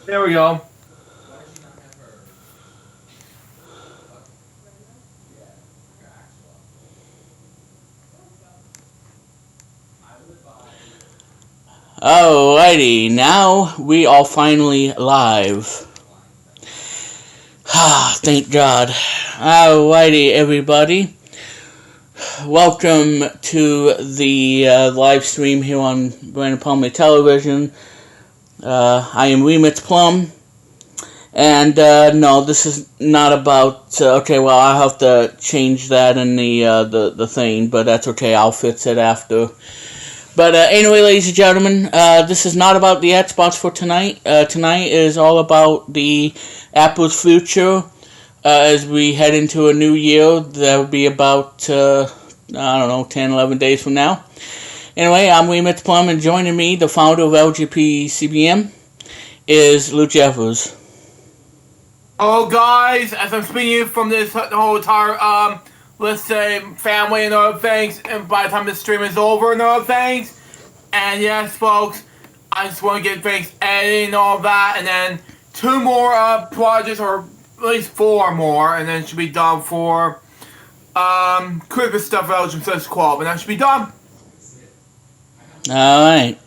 There we go. Alrighty, now we are finally live. Ah, thank God. Alrighty, everybody. Welcome to the live stream here on Brandon Palmer Television. I am Remix Plum. And no, this is not about. Okay, well, I have to change that in the thing, but that's okay. I'll fix it after. But anyway, ladies and gentlemen, this is not about the Xbox for tonight. Tonight is all about the Apple's future as we head into a new year. That will be about, I don't know, 10, 11 days from now. Anyway, I'm Remix Plum, and joining me, the founder of LGP CBM, is Luke Jeffers. Oh, guys, as I'm speaking from this whole entire, let's say, family and other things, and by the time the stream is over and other things, and yes, folks, I just want to get things editing and all that, and then 2 more projects, or at least 4 more, and then it should be done for Christmas stuff, Belgium says qual, but that should be done. Alright.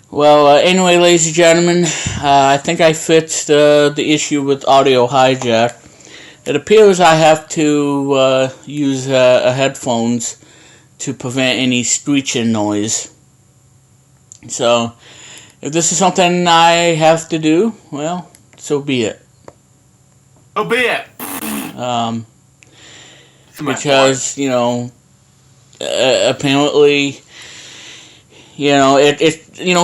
Well, anyway, ladies and gentlemen, I think I fixed the issue with audio hijack. It appears I have to use headphones to prevent any screeching noise. So, if this is something I have to do, well, so be it. So be it. Because, apparently,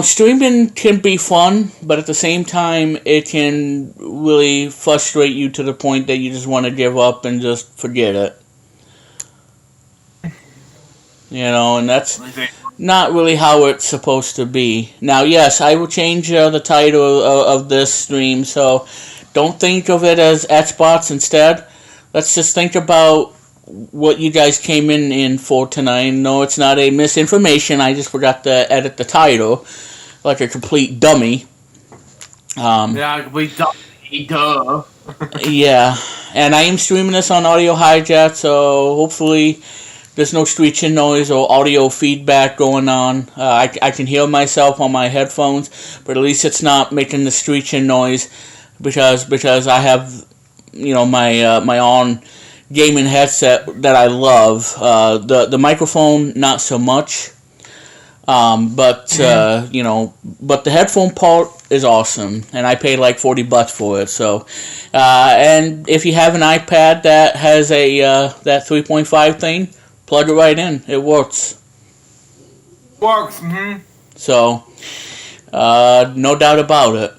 streaming can be fun, but at the same time, it can really frustrate you to the point that you just want to give up and just forget it. And that's not really how it's supposed to be. Now, yes, I will change the title of this stream, so don't think of it as Xbox instead. Let's just think about what you guys came in for tonight. No, it's not a misinformation. I just forgot to edit the title like a complete dummy. Yeah, complete dummy. Duh. Yeah, and I am streaming this on Audio Hijack, so hopefully there's no screeching noise or audio feedback going on. I can hear myself on my headphones, but at least it's not making the screeching noise because I have my own gaming headset that I love. The microphone not so much, but the headphone part is awesome, and I paid like $40 for it. So, and if you have an iPad that has a that 3.5 thing, plug it right in. It works. Works. So, no doubt about it.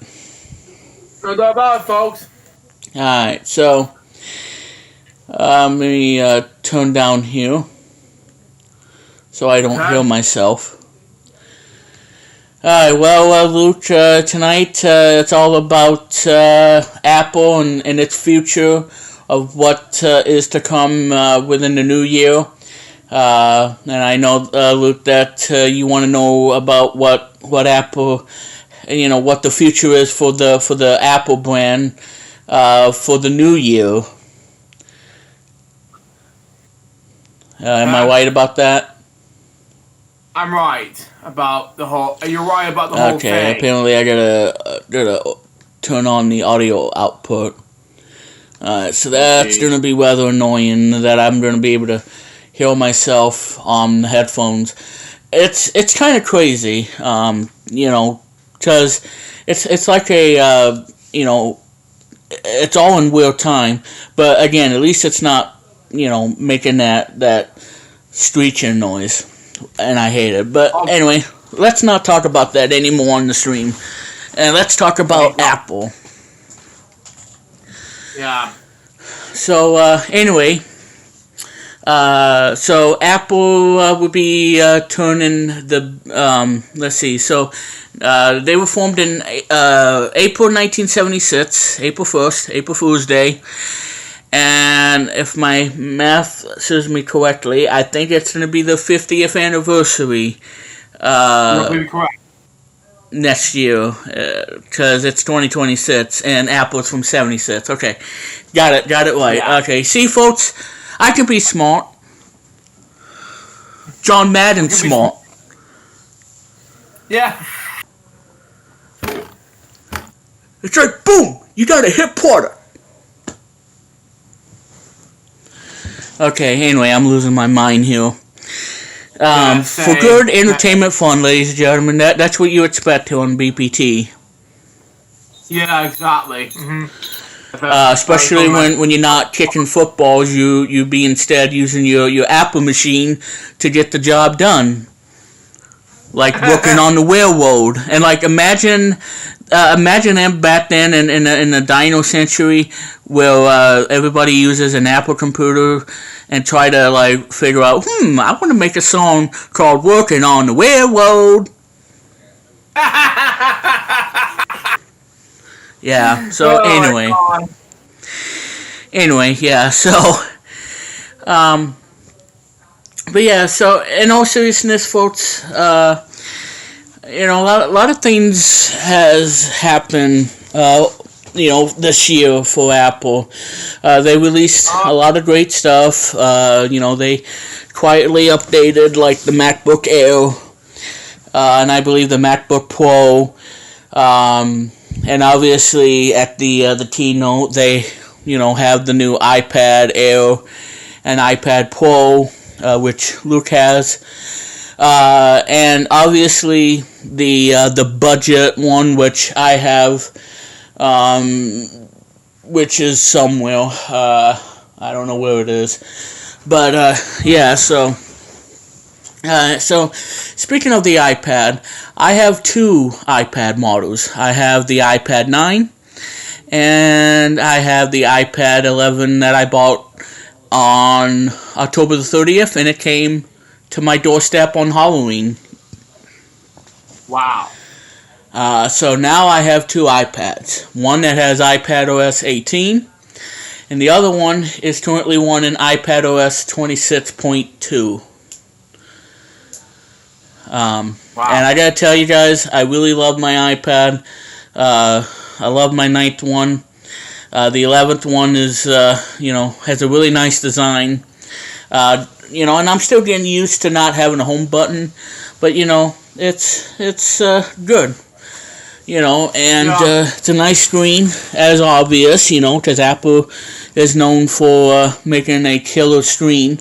No doubt about it, folks. All right, so. Let me turn down here so I don't hear myself. Alright, well, Luke, tonight it's all about Apple and its future of what is to come within the new year. And I know, Luke, that you want to know about what Apple, what the future is for the Apple brand for the new year. Am I right about that? I'm right about the whole. You're right about the whole thing. Okay, apparently I gotta turn on the audio output. So that's gonna be rather annoying. That I'm gonna be able to hear myself on the headphones. It's kind of crazy, because it's like a it's all in real time. But again, at least it's not making that screeching noise, and I hate it. But anyway, let's not talk about that anymore on the stream, and let's talk about Apple. Yeah. So anyway, so Apple will be turning the let's see. So they were formed in April 1976, April 1st, April Fool's Day. And if my math serves me correctly, I think it's going to be the 50th anniversary. You're correct. next year, because it's 2026 and Apple's from 76. Okay, got it right. Yeah. Okay, see, folks, I can be smart. John Madden's smart. Yeah. It's like, boom, you got a hit product. Okay, anyway, I'm losing my mind here. For good entertainment fun, ladies and gentlemen, that's what you expect here on BPT. Yeah, exactly. Mm-hmm. Especially when you're not kicking footballs, you be instead using your Apple machine to get the job done. Like working on the railroad. And like imagine them back then in the dino century where everybody uses an Apple computer and try to like figure out, I want to make a song called Working on the Railroad. Yeah, so anyway, yeah, so but yeah, so in all seriousness, folks, a lot of things has happened, this year for Apple. They released a lot of great stuff. They quietly updated like the MacBook Air, and I believe the MacBook Pro, and obviously at the keynote they, have the new iPad Air and iPad Pro, which Luke has. And obviously the budget one, which I have, which is somewhere. I don't know where it is, but yeah. So speaking of the iPad, I have two iPad models. I have the iPad 9, and I have the iPad 11 that I bought on October the 30th, and it came to my doorstep on Halloween. Wow. So now I have two iPads. One that has iPad OS 18, and the other one is currently running iPad OS 26.2. Wow. And I gotta tell you guys, I really love my iPad. I love my 9th one. The 11th one is, has a really nice design. And I'm still getting used to not having a home button, but it's good. It's a nice screen, as obvious, because Apple is known for making a killer screen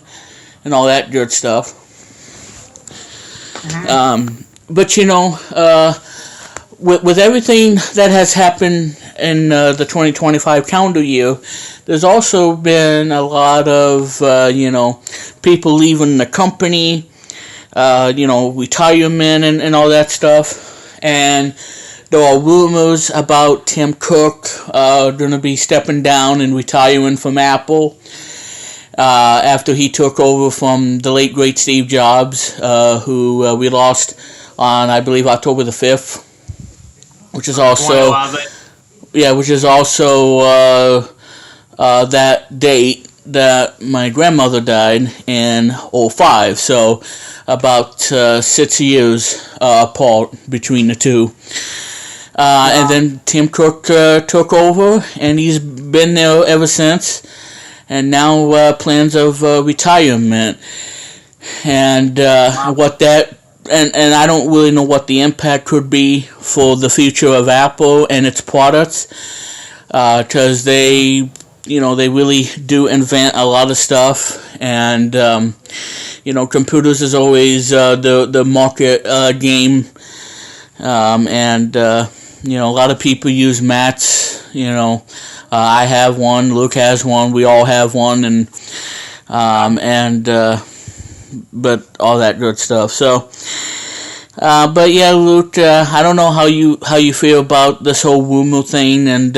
and all that good stuff. Mm-hmm. But with everything that has happened in the 2025 calendar year, there's also been a lot of people leaving the company, retirement and all that stuff, and there are rumors about Tim Cook going to be stepping down and retiring from Apple after he took over from the late great Steve Jobs, who we lost on, I believe, October the 5th, which is also that date that my grandmother died in 2005. So about 6 years apart between the two. And then Tim Cook took over, and he's been there ever since. And now plans of retirement, and what that, and I don't really know what the impact could be for the future of Apple and its products, because they really do invent a lot of stuff, and computers is always the market game, and a lot of people use Macs. I have one, Luke has one, we all have one, but all that good stuff. So, but yeah, Luke, I don't know how you feel about this whole rumor thing, and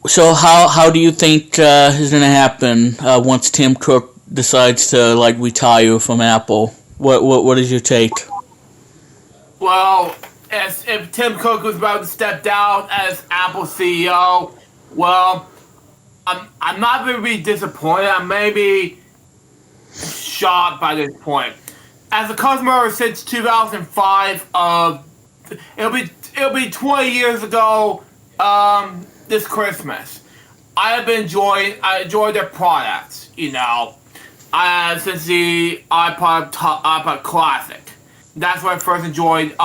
so how do you think is going to happen once Tim Cook decides to retire from Apple? What is your take? Well, if Tim Cook was about to step down as Apple CEO, well, I'm not going to be disappointed. I may be shocked by this point. As a customer since 2005 of it'll be 20 years ago. This Christmas, I enjoyed their products. Since the iPod Classic, that's when I first enjoyed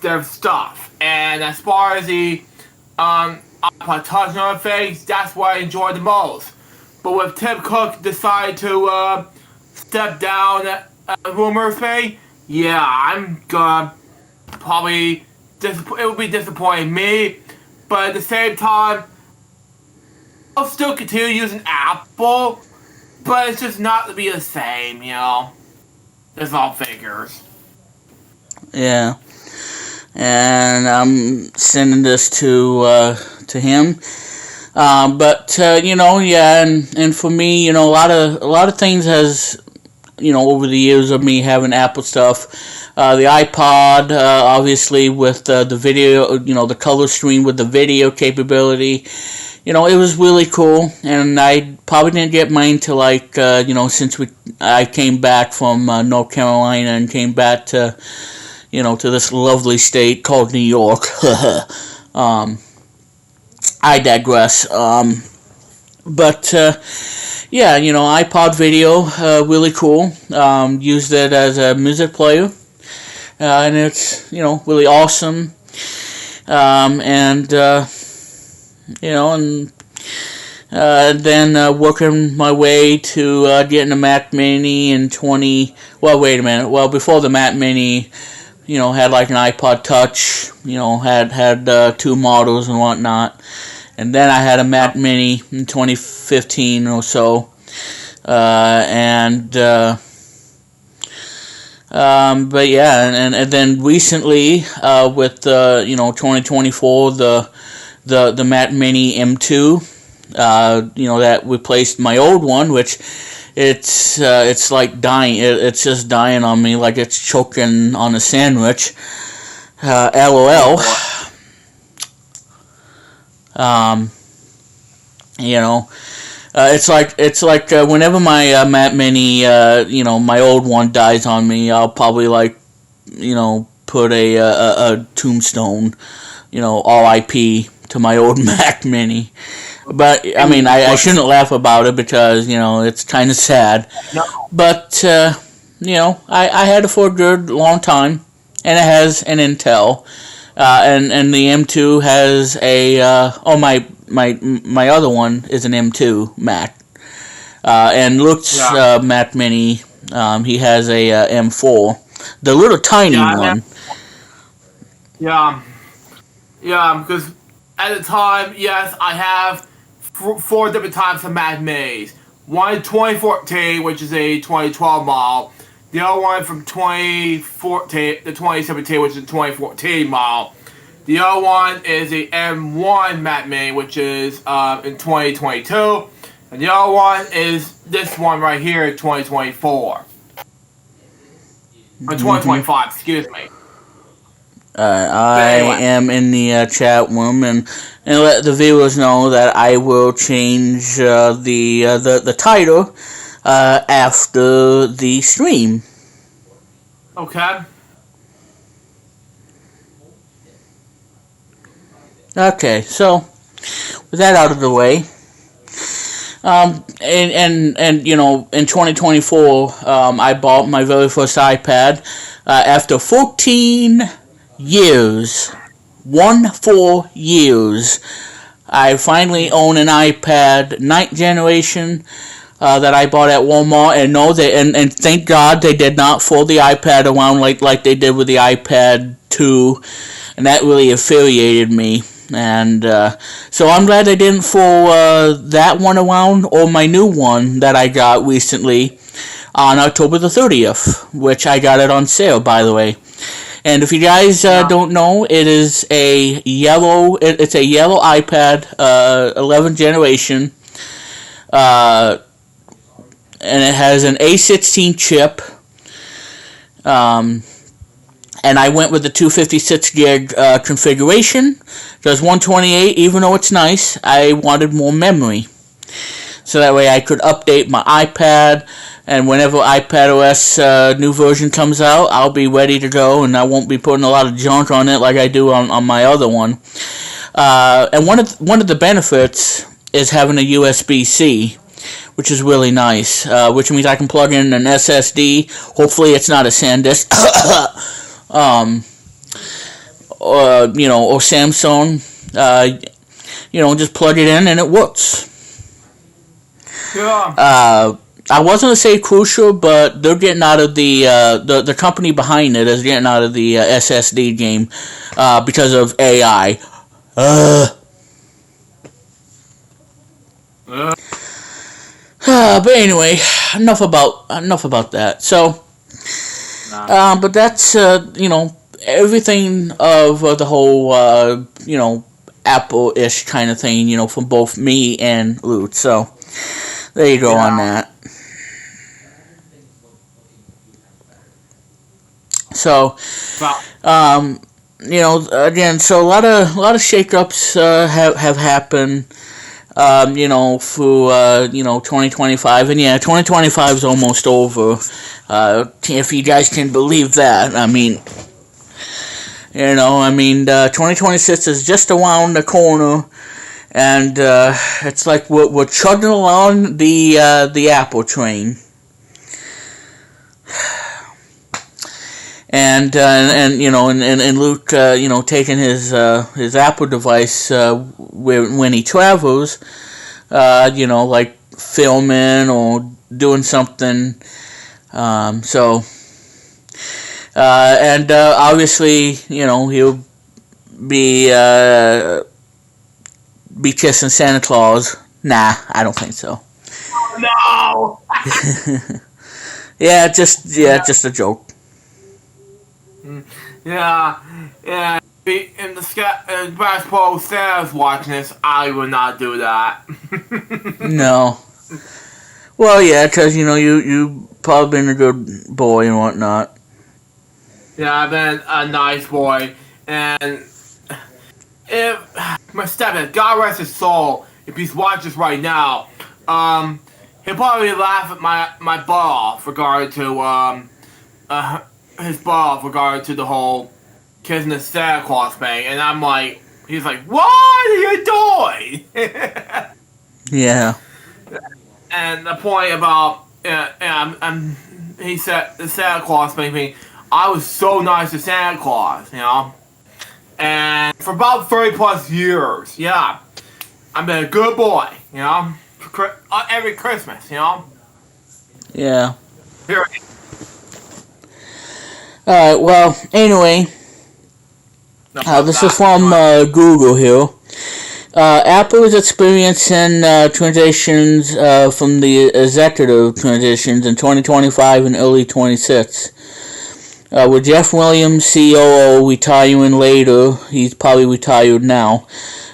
their stuff. And as far as the iPod Touch and other things, that's what I enjoyed the most. But with Tim Cook decided to step down rumor thing, yeah, I'm gonna probably it would be disappointing me. But at the same time, I'll still continue using Apple, but it's just not to be the same, It's all figures. Yeah. And I'm sending this to him. But yeah, and for me, a lot of things has, over the years of me having Apple stuff, the iPod, obviously with the video, the color stream with the video capability, it was really cool, and I probably didn't get mine till since I came back from North Carolina and came back to, to this lovely state called New York. I digress. But yeah, iPod video, really cool. Used it as a music player, and it's really awesome. And then working my way to getting a Mac Mini in 20. Well, wait a minute. Well, before the Mac Mini, had like an iPod Touch. Had two models and whatnot. And then I had a Mac Mini in 2015 or so, but yeah, and then recently with 2024 the Mac Mini M2, that replaced my old one, which it's like dying. It's just dying on me like it's choking on a sandwich. LOL. It's like whenever my Mac Mini, my old one dies on me, I'll probably put a tombstone, RIP to my old Mac Mini. But I mean, I shouldn't laugh about it because it's kind of sad. No. But I had it for a good long time, and it has an Intel. And the M2 has my other one is an M2 Mac, and looks Mac Mini. He has a M4, the little tiny one. Yeah, because at the time, yes, I have four different types of Mac Minis. One in 2014, which is a 2012 model. The other one from 2014 to 2017, which is a 2014 model. The other one is the M1 Mac Mini, which is in 2022. And the other one is this one right here in 2024. Or 2025, excuse me. I am in the chat room and let the viewers know that I will change the title after the stream. Okay. Okay, so with that out of the way, and in 2024, I bought my very first iPad after 14 years. 14 years. I finally own an iPad 9th generation that I bought at Walmart, and and thank God they did not fold the iPad around like they did with the iPad 2, and that really infuriated me. And so I'm glad they didn't fold that one around, or my new one that I got recently on October the 30th, which I got it on sale, by the way. And if you guys don't know, it is a yellow. It's a yellow iPad, 11th generation, and it has an A16 chip. And I went with the 256 gig configuration. Because 128, even though it's nice, I wanted more memory. So that way I could update my iPad, And whenever iPadOS new version comes out, I'll be ready to go, and I won't be putting a lot of junk on it like I do on my other one. And one of the benefits is having a USB-C, which is really nice, which means I can plug in an SSD. Hopefully it's not a SanDisk, or Samsung. Just plug it in and it works. Yeah. I was gonna say Crucial, but they're getting out of the company behind it is getting out of the SSD game because of AI. But anyway, enough about that. So, but that's everything of the whole Apple-ish kind of thing, from both me and Loot. So there you go on that. So, again, so a lot of shakeups have happened. Through 2025, and 2025 is almost over. If you guys can believe that, 2026 is just around the corner, and it's like we're chugging along the Apple train. And Luke, taking his Apple device when he travels, like filming or doing something. Obviously, he'll be kissing Santa Claus. Nah, I don't think so. No. Just a joke. Yeah. In the basketball Santa's watching this, I would not do that. No. Well, yeah, because you probably been a good boy and whatnot. Yeah, I've been a nice boy, and if my stepdad, God rest his soul, if he's watching this right now, he'll probably laugh at my butt off regarding to his butt off regarding to the whole kissing the Santa Claus thing, and I'm like, he's like, what are you doing? Yeah. And the point about he said the Santa Claus thing. I was so nice to Santa Claus, and for about 30 plus years, I've been a good boy, every Christmas, Yeah. Period. Alright, well, anyway, this is from Google here. Apple is experiencing transitions from the executive transitions in 2025 and early 26. With Jeff Williams, COO, retiring later, he's probably retired now.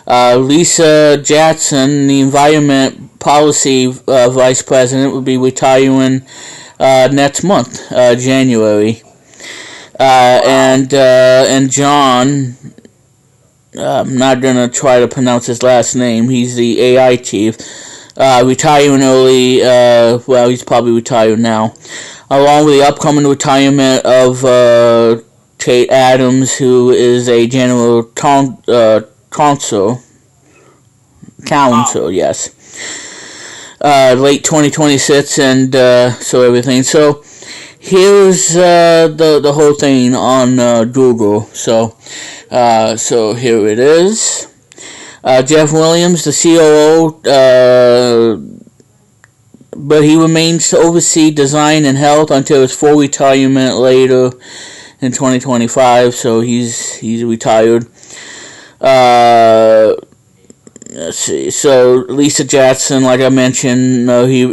Lisa Jackson, the Environment Policy Vice President, will be retiring next month, January. And John, I'm not going to try to pronounce his last name, he's the AI chief, retiring early, he's probably retired now. Along with the upcoming retirement of Kate Adams, who is a general counsel, yes. Late 2026, and so everything. So here's the whole thing on Google. So here it is. Jeff Williams, the COO, but he remains to oversee design and health until his full retirement later in 2025. So he's retired. Let's see. So Lisa Jackson, like I mentioned,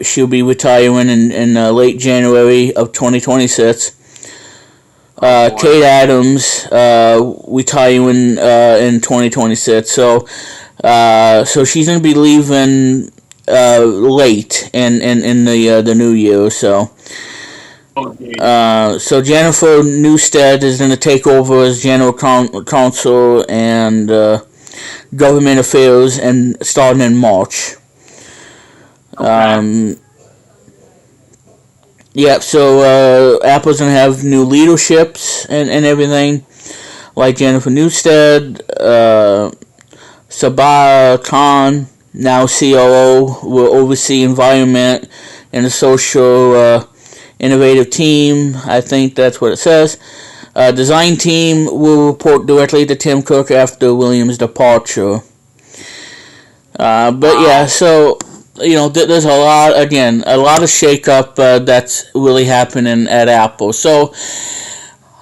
she'll be retiring in late January of 2026. Kate Adams retiring in 2026. So she's gonna be leaving late in the new year. So Jennifer Newstead is gonna take over as general counsel and government affairs, and starting in March. Okay. Yeah, so Apple's gonna have new leaderships and everything, like Jennifer Newstead, Sabah Khan, now COO, will oversee environment and the social innovative team. I think that's what it says. Design team will report directly to Tim Cook after Williams' departure. But yeah, Wow. so there's a lot of shakeup that's really happening at Apple. So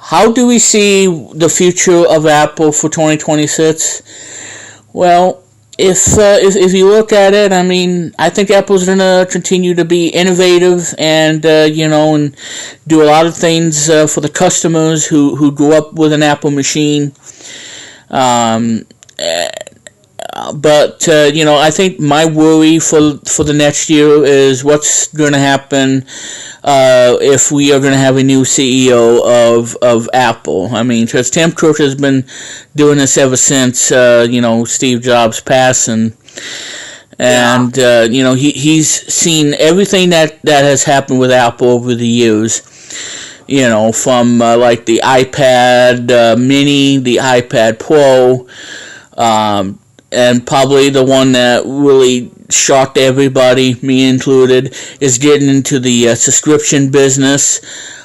how do we see the future of Apple for 2026? Well, if you look at it, I mean, I think Apple's gonna continue to be innovative and and do a lot of things for the customers who grew up with an Apple machine. Um, but I think my worry for the next year is what's going to happen if we are going to have a new CEO of Apple. I mean, because Tim Cook has been doing this ever since Steve Jobs' passing, Yeah. and he's seen everything that has happened with Apple over the years. From like the iPad Mini, the iPad Pro. And probably the one that really shocked everybody, me included, is getting into the subscription business.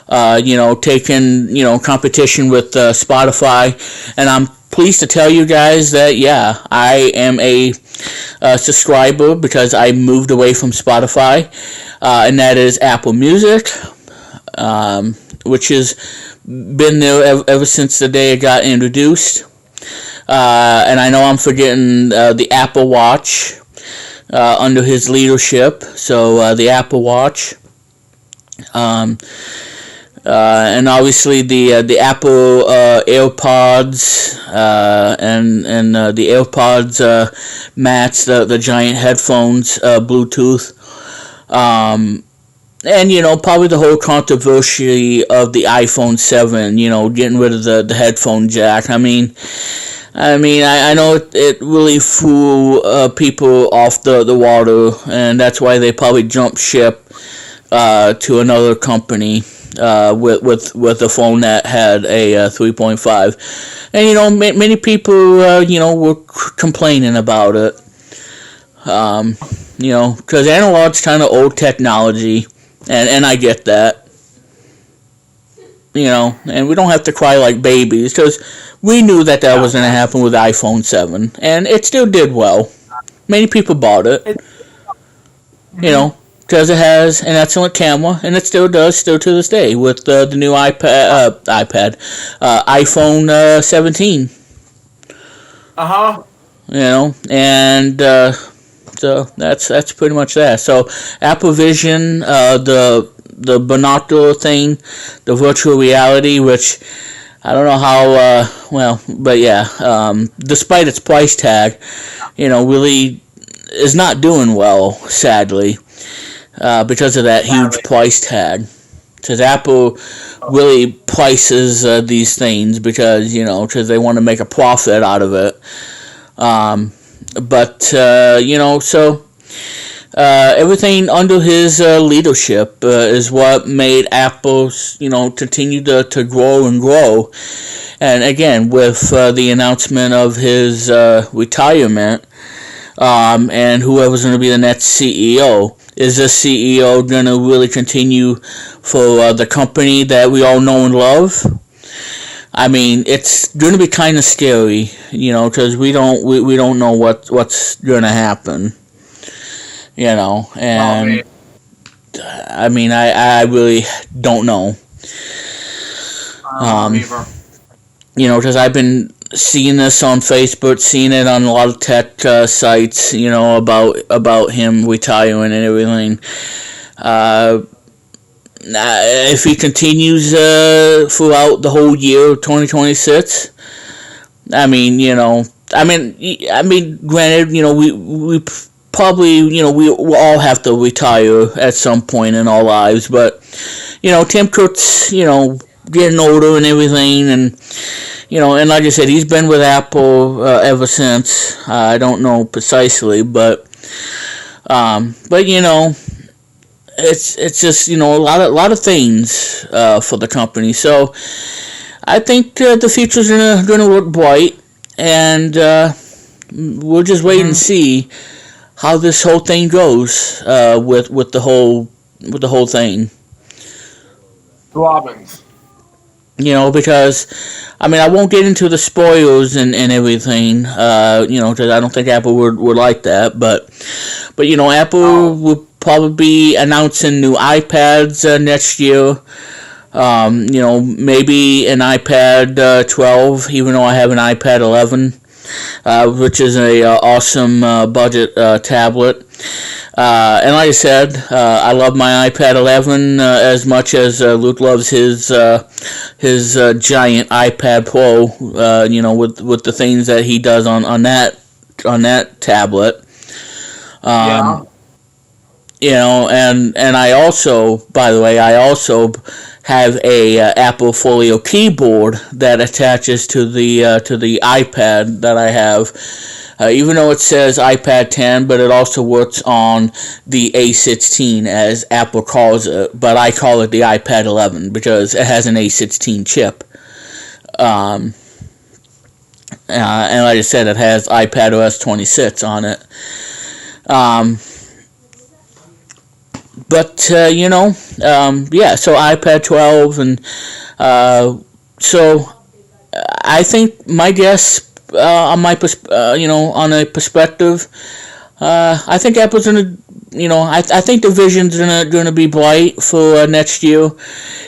Taking competition with Spotify, and I'm pleased to tell you guys that I am a subscriber because I moved away from Spotify, and that is Apple Music, which has been there ever since the day it got introduced. And I know I'm forgetting the Apple Watch under his leadership. So the Apple Watch, and obviously the Apple AirPods and the AirPods Max, the giant headphones, Bluetooth. And probably the whole controversy of the iPhone 7, getting rid of the headphone jack. I know it really threw people off the water, and that's why they probably jumped ship to another company with a phone that had a 3.5. And many people were complaining about it. Because analog's kind of old technology, and I get that. And we don't have to cry like babies, because we knew that was going to happen with iPhone 7, and it still did well. Many people bought it, Mhm. because it has an excellent camera, and it still does, still to this day, with the new iPhone 17. Uh-huh. And so that's pretty much that. So Apple Vision, the binocular thing, the virtual reality, which I don't know how but yeah, despite its price tag, really is not doing well, sadly, because of that huge price tag. Because Apple really prices these things because they want to make a profit out of it. So everything under his leadership is what made Apple, continue to grow and grow. And again, with the announcement of his retirement, and whoever's going to be the next CEO, is this CEO going to really continue for the company that we all know and love? It's going to be kind of scary, because we don't know what's going to happen, and I really don't know, because I've been seeing this on Facebook, seeing it on a lot of tech sites, about him retiring and everything. If he continues throughout the whole year of 2026, granted, we probably, we all have to retire at some point in our lives, but Tim Cook's, getting older and everything, and and like I said, he's been with Apple ever since. I don't know precisely, but it's just a lot of things for the company. So I think the future's gonna look bright, and we'll just wait and Mm-hmm. see how this whole thing goes with the whole thing. Robins. Because I mean I won't get into the spoilers and everything. Because I don't think Apple would like that, but Apple Oh, will probably be announcing new iPads next year. Maybe an iPad 12, even though I have an iPad 11, which is a awesome budget tablet. And like I said, I love my iPad 11 as much as Luke loves his giant iPad Pro. With the things that he does on that tablet. yeah. Um, and I also, by the way, I also have a Apple Folio keyboard that attaches to the iPad that I have. Even though it says iPad 10, but it also works on the A16 as Apple calls it, but I call it the iPad 11 because it has an A16 chip. Um, and like I said, it has iPad OS 26 on it. Um, but yeah. So iPad 12, and so I think my guess on my on a perspective, I think Apple's gonna. I think the vision's gonna be bright for next year.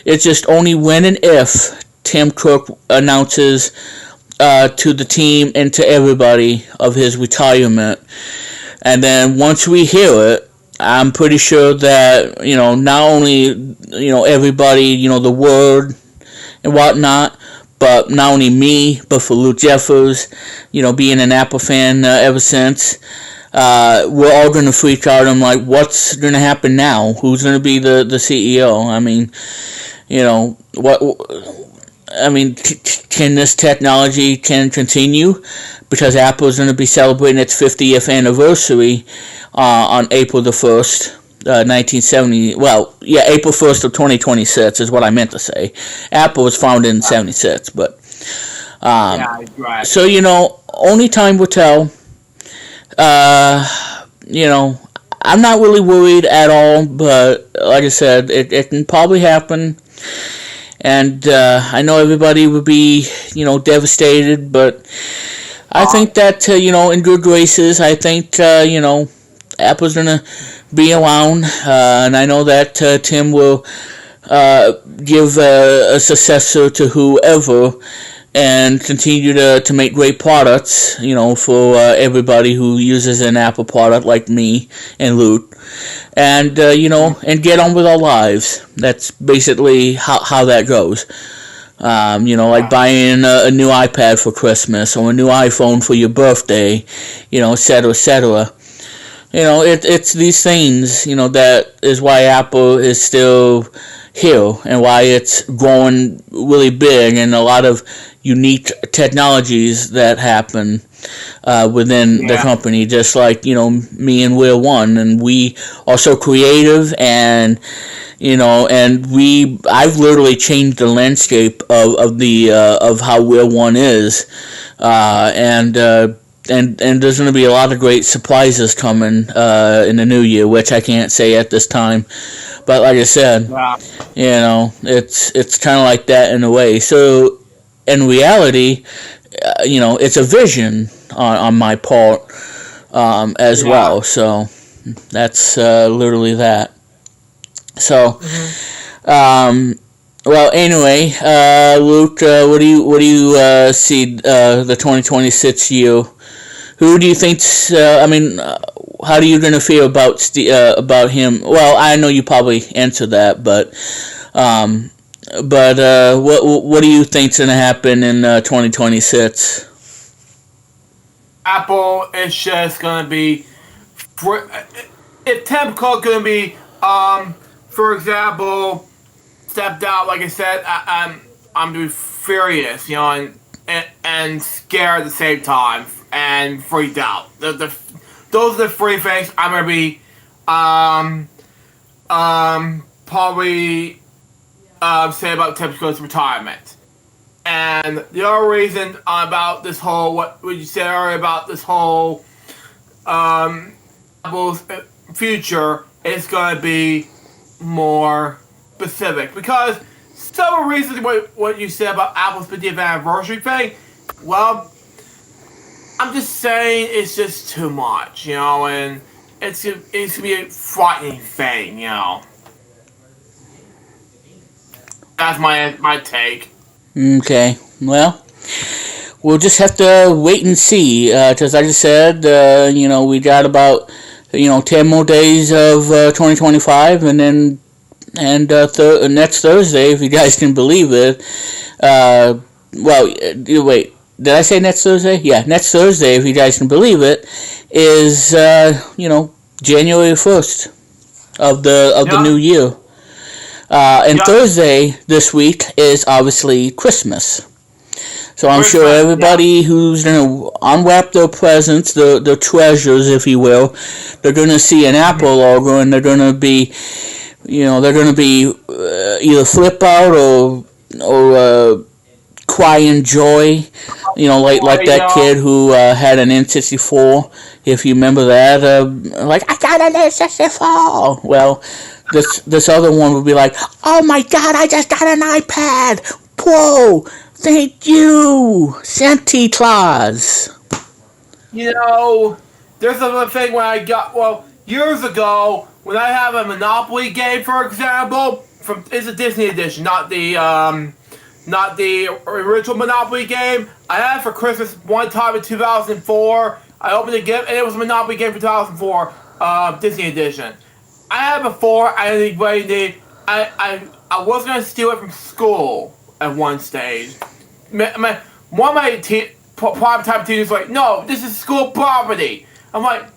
It's just only when and if Tim Cook announces to the team and to everybody of his retirement. And then once we hear it, I'm pretty sure that not only everybody the world and whatnot, but not only me, but for Luke Jeffers, being an Apple fan ever since, we're all going to freak out. I'm like, what's going to happen now? Who's going to be the CEO? I mean, what? I mean, can this technology can continue? Because Apple is going to be celebrating its 50th anniversary on April the 1st, 1970. Well, yeah, April 1st of 2026 is what I meant to say. Apple was founded in 76, but Yeah, right. so only time will tell. Uh, you know, I'm not really worried at all, but like I said, it can probably happen. And I know everybody would be, devastated, but I Uh, think that, in good graces, I think, Apple's going to be around. And I know that Tim will give a successor to whoever and continue to make great products, for everybody who uses an Apple product like me and Luke. And, and get on with our lives. That's basically how that goes. Like yeah. buying a new iPad for Christmas or a new iPhone for your birthday, et cetera, et cetera. It's these things, that is why Apple is still here and why it's growing really big, and a lot of unique technologies that happen within the Yeah. company, just like, me and Will One, and we are so creative, and I've literally changed the landscape of how Will One is, and there's going to be a lot of great surprises coming in the new year, which I can't say at this time. But like I said, Yeah. it's kind of like that in a way. So in reality, it's a vision on my part as Yeah. well. So that's literally that. So, Hmm. well, anyway, Luke, what do you see the 2026 year? Who do you think's? I mean, how are you gonna feel about him? Well, I know you probably answered that, um, but what do you think's gonna happen in 2026? Apple is just gonna be for if Tim Cook gonna be for example stepped out like I said I'm gonna be furious and scared at the same time and freaked out. Those are the three things I'm gonna be um probably say about Tim Cook's retirement. And the other reason about this whole, what would you say earlier about this whole Apple's future is going to be more specific. Because several reasons what you said about Apple's 50th anniversary thing, well, I'm just saying it's just too much, and it's going to be a frightening thing, That's my take. Okay, well, we'll just have to wait and see. Because I just said, we got about 10 more days of 2025, and then next Thursday, if you guys can believe it. Wait, did I say next Thursday? Yeah, next Thursday, if you guys can believe it, is January 1st of the new year. And Thursday this week is obviously Christmas. So I'm sure everybody who's going to unwrap their presents, their treasures, if you will, they're going to see an Apple logo, and they're going to be, either flip out or cry in joy, like that kid who had an N64, if you remember that, I got an N64. Well, this other one would be like, oh my god, I just got an iPad! Whoa! Thank you! Santa Claus! There's another thing when I got, years ago, when I have a Monopoly game, for example, it's a Disney edition, not the original Monopoly game. I had it for Christmas one time in 2004. I opened a gift, and it was a Monopoly game for 2004, Disney edition. I had it before. I was gonna steal it from school at one stage. One of my prime-time teachers was like, "No, this is school property." I'm like,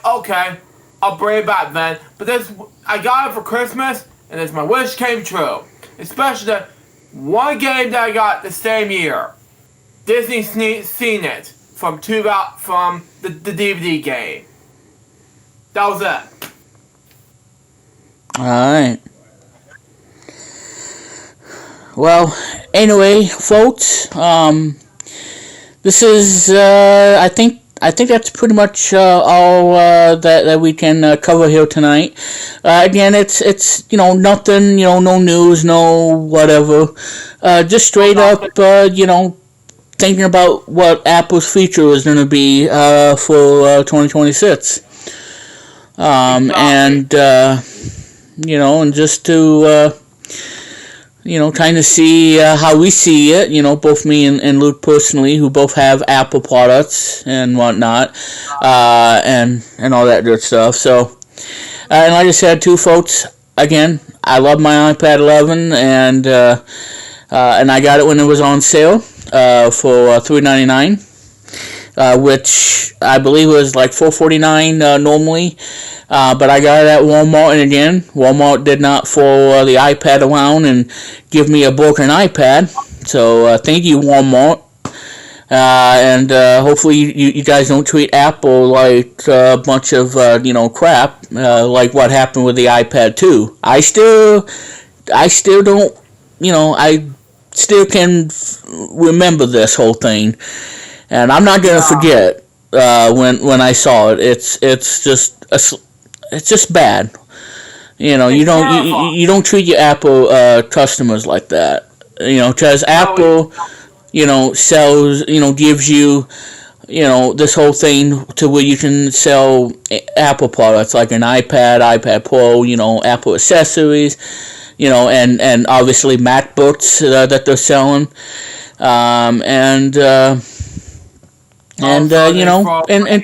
okay, I'll bring it back then. But I got it for Christmas, and my wish came true. Especially the one game that I got the same year, Disney seen it from the DVD game. That was it. Alright. Well, anyway, folks, this is, I think that's pretty much all that we can cover here tonight. Again, it's nothing, no news, no whatever. Just straight up, thinking about what Apple's future is going to be for 2026. And just to kind of see how we see it, both me and Luke personally, who both have Apple products and whatnot, and all that good stuff. So, and like I said, too, folks, again, I love my iPad 11, and I got it when it was on sale for $399, which I believe was like $449 normally. But I got it at Walmart, and again, Walmart did not fool the iPad around and give me a broken iPad. So thank you, Walmart. And hopefully you guys don't treat Apple like a bunch of crap, like what happened with the iPad 2. I still don't, I still can remember this whole thing, and I'm not gonna forget when I saw it. It's just bad. You don't treat your Apple customers like that. Because Apple, sells, gives you, this whole thing to where you can sell Apple products like an iPad Pro, Apple accessories, and obviously MacBooks that they're selling, and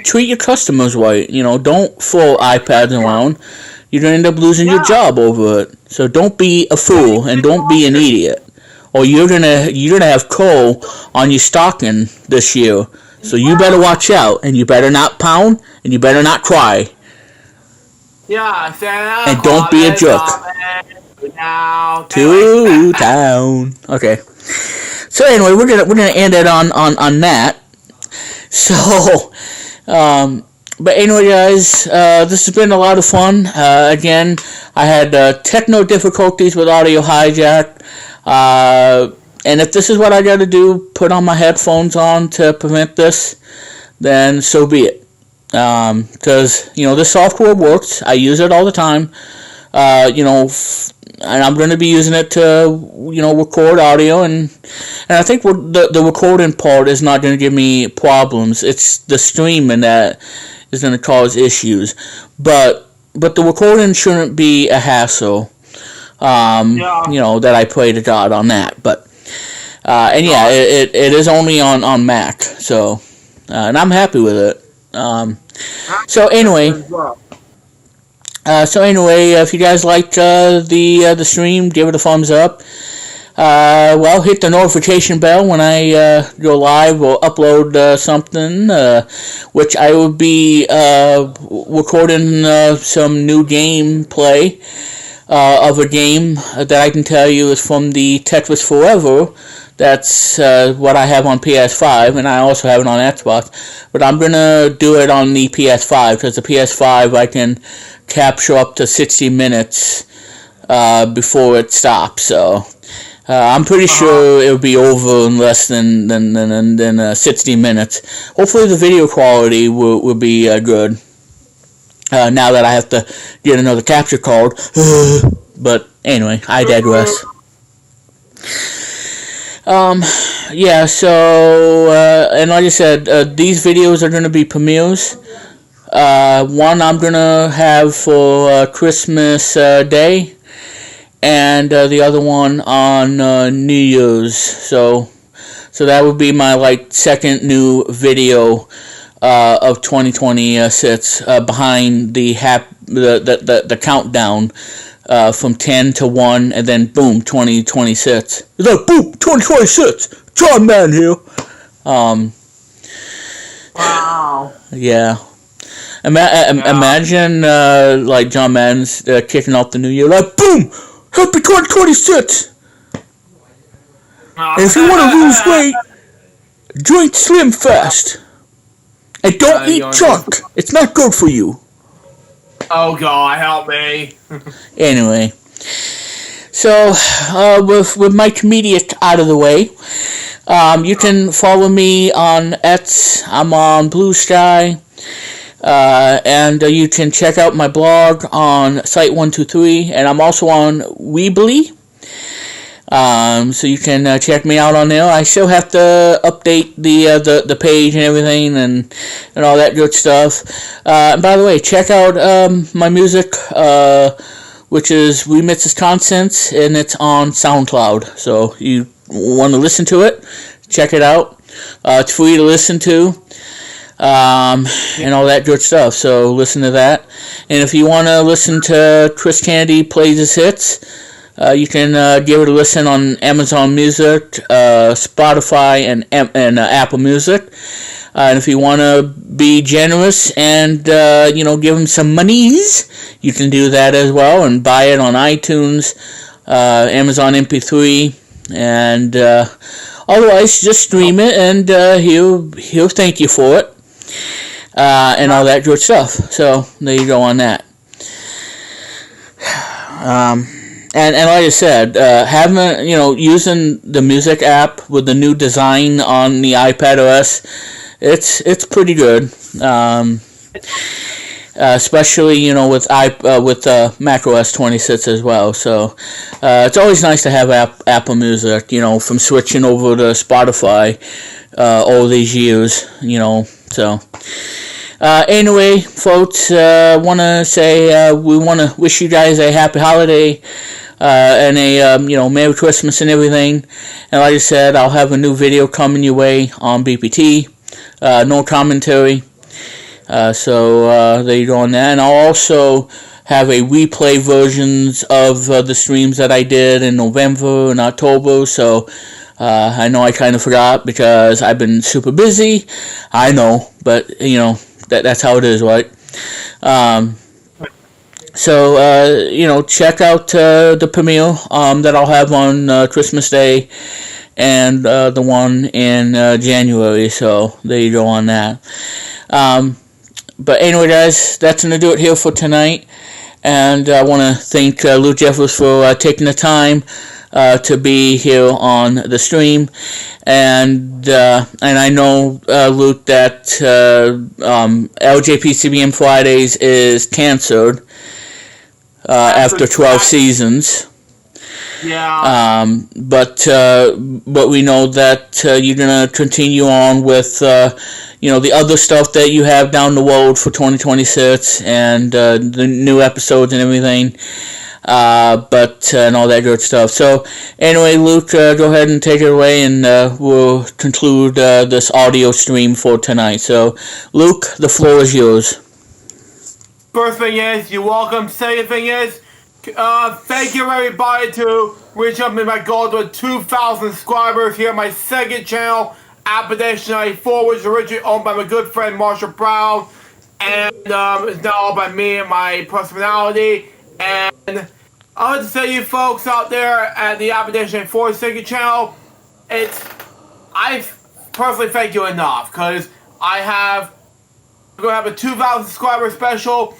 treat your customers right. Don't fool iPads around. You're gonna end up losing your job over it. So don't be a fool and don't be an idiot, or you're gonna have coal on your stocking this year. So you better watch out, and you better not pound, and you better not cry. Yeah, and don't be a jerk. To town. Okay. So anyway, we're gonna end it on that. So, But anyway, guys, this has been a lot of fun. Again, I had techno difficulties with Audio Hijack. And if this is what I got to do, put on my headphones on to prevent this, then so be it. Because, this software works. I use it all the time. And I'm going to be using it to, record audio. And I think the recording part is not going to give me problems. It's the streaming that is going to cause issues. But the recording shouldn't be a hassle. That I pray to God on that. But, it is only on Mac. So, and I'm happy with it. So anyway, if you guys liked the stream, give it a thumbs up. Hit the notification bell when I go live or upload something, which I will be recording some new gameplay of a game that I can tell you is from the Tetris Forever. That's what I have on PS5, and I also have it on Xbox. But I'm going to do it on the PS5, because the PS5 I can capture up to 60 minutes before it stops. So I'm pretty sure it'll be over in less than 60 minutes. Hopefully the video quality will be good. Now that I have to get another capture card. But anyway, I digress. And like I said, these videos are going to be premieres. One I'm going to have for Christmas Day, and the other one on New Year's. So that would be my second new video of 2026 behind the countdown. From 10 to 1, and then boom, 2026. It's like, boom, 2026! John Man here! Wow. Yeah. Imagine, John Madden's kicking off the new year, like, boom! Happy 2026! And if you want to lose weight, drink Slim Fast. And don't eat junk. It's not good for you. Oh God, help me. Anyway, so with my comedic out of the way, you can follow me on X. I'm on Blue Sky, and you can check out my blog on Site123, and I'm also on Weebly. So you can check me out on there. I still have to update the page and everything and all that good stuff. And by the way, check out my music, which is Remixes Constants, and it's on SoundCloud. So you want to listen to it, check it out. It's free to listen to, and all that good stuff. So listen to that. And if you want to listen to Chris Kennedy Plays His Hits, you can give it a listen on Amazon Music, Spotify, and Apple Music. And if you want to be generous and give them some monies, you can do that as well and buy it on iTunes, Amazon MP3, and otherwise just stream it, and he'll thank you for it, and all that good stuff. So there you go on that. And like I said, using the music app with the new design on the iPad OS, it's pretty good. Especially with Mac OS 26 as well. So it's always nice to have Apple Music. From switching over to Spotify all these years. So. Anyway, folks, want to say we want to wish you guys a happy holiday and a Merry Christmas and everything. And like I said, I'll have a new video coming your way on BPT. No commentary. So there you go on that. And I'll also have a replay versions of the streams that I did in November and October. So I know I kind of forgot because I've been super busy. I know, but that's how it is, right? So check out the premiere that I'll have on Christmas Day and the one in January. So there you go on that. But anyway, guys, that's going to do it here for tonight. And I want to thank Lou Jeffers for taking the time to be here on the stream. And I know, Luke, that LJPCBM Fridays is canceled after 12 seasons. Yeah. But we know that you're gonna continue on with the other stuff that you have down the road for 2026 and the new episodes and everything. And all that good stuff. So anyway, Luke, go ahead and take it away, and we'll conclude this audio stream for tonight. So, Luke, the floor is yours. First thing is, you're welcome. Second thing is, thank you everybody to reach up to my goal to 2,000 subscribers here on my second channel, Appalachian 94, which is originally owned by my good friend Marshall Brown, and it's now owned by me and my personality. And I want to say to you folks out there at the Appalachian 94 second channel, I personally thank you enough, because we're going to have a 2,000 subscriber special.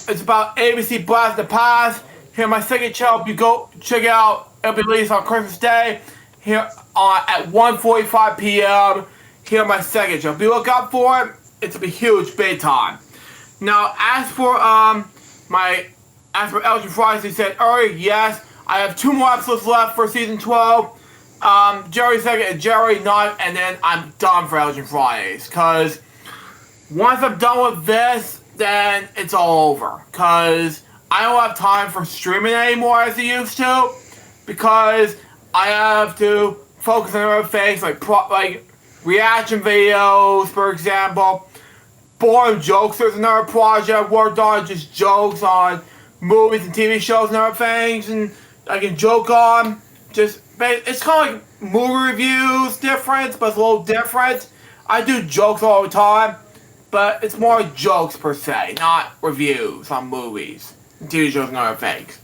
It's about ABC Blast the Past. Here on my second channel, you go check it out. It'll be released on Christmas Day here at 1:45 p.m. here on my second channel. Be look out for it. It's going to be huge, big time. Now, as for Elgin Fridays, he said earlier, yes, I have 2 more episodes left for season 12. Jerry second and Jerry not, and then I'm done for Elgin Fridays. Because once I'm done with this, then it's all over. Because I don't have time for streaming anymore as I used to. Because I have to focus on other things like reaction videos, for example. Boring jokes, there's another project I worked on, just jokes on movies and TV shows and other things, and I can joke on. It's kind of like movie reviews, different, but it's a little different. I do jokes all the time, but it's more jokes per se, not reviews on movies, TV shows and other things.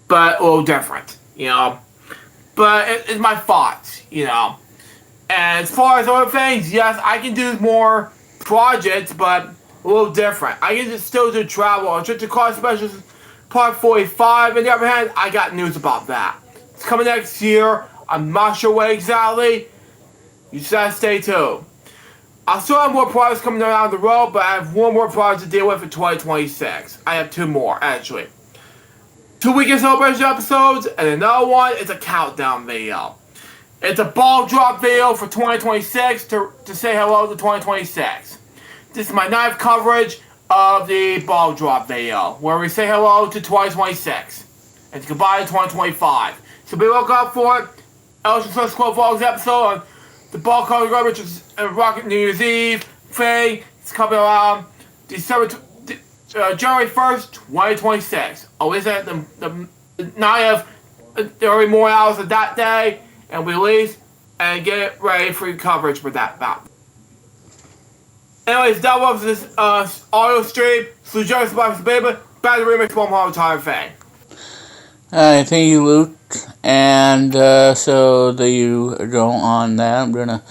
But a little different, But it's my thoughts, And as far as other things, yes, I can do more projects, but a little different. I can still do travel on Trip to Car Specials Part 45. On the other hand, I got news about that. It's coming next year. I'm not sure when exactly. You just gotta stay tuned. I still have more projects coming down the road, but I have one more project to deal with for 2026. I have 2 more, actually. 2 weekend celebration episodes, and another one is a countdown video. It's a ball drop video for 2026 to say hello to 2026. This is my 9th coverage of the ball drop video, where we say hello to 2026 and goodbye to 2025. So be looking out for it. Elgin First Club Vlogs episode on the ball color garbage and Rocket New Year's Eve thing. It's coming around January 1st, 2026. Always at the night of the early morning hours of that day, and we release and get ready for your coverage for that bout. Anyways, that was this audio stream. So Jerry Spice Baby, back to the remix one more time thing. Alright, thank you, Luke. And so there you go on that. I'm gonna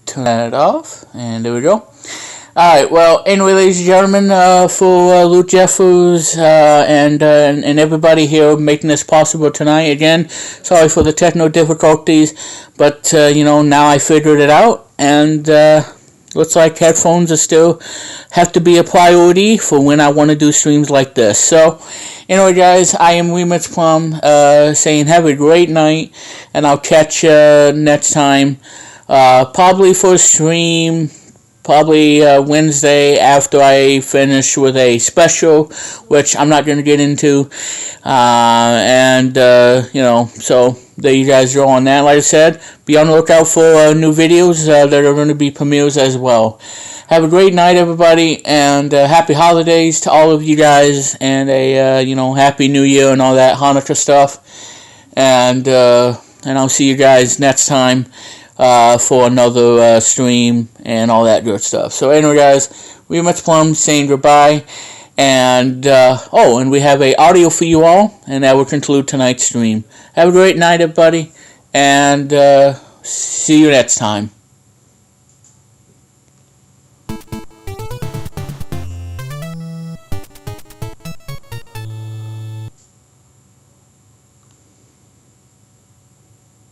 turn that off, and there we go. Alright, well, anyway, ladies and gentlemen, for Luke Jeffers and everybody here making this possible tonight, again, sorry for the technical difficulties, but, now I figured it out, and looks like headphones still have to be a priority for when I want to do streams like this. So, anyway, guys, I am Remix Plum, saying have a great night, and I'll catch you next time, probably for a stream, probably Wednesday after I finish with a special, which I'm not going to get into, so there you guys go on that. Like I said, be on the lookout for new videos that are going to be premieres as well. Have a great night, everybody, and happy holidays to all of you guys, and a happy New Year and all that Hanukkah stuff. And I'll see you guys next time for another stream and all that good stuff. So anyway, guys, we much Plum saying goodbye. And, and we have a audio for you all, and that will conclude tonight's stream. Have a great night, everybody, and see you next time.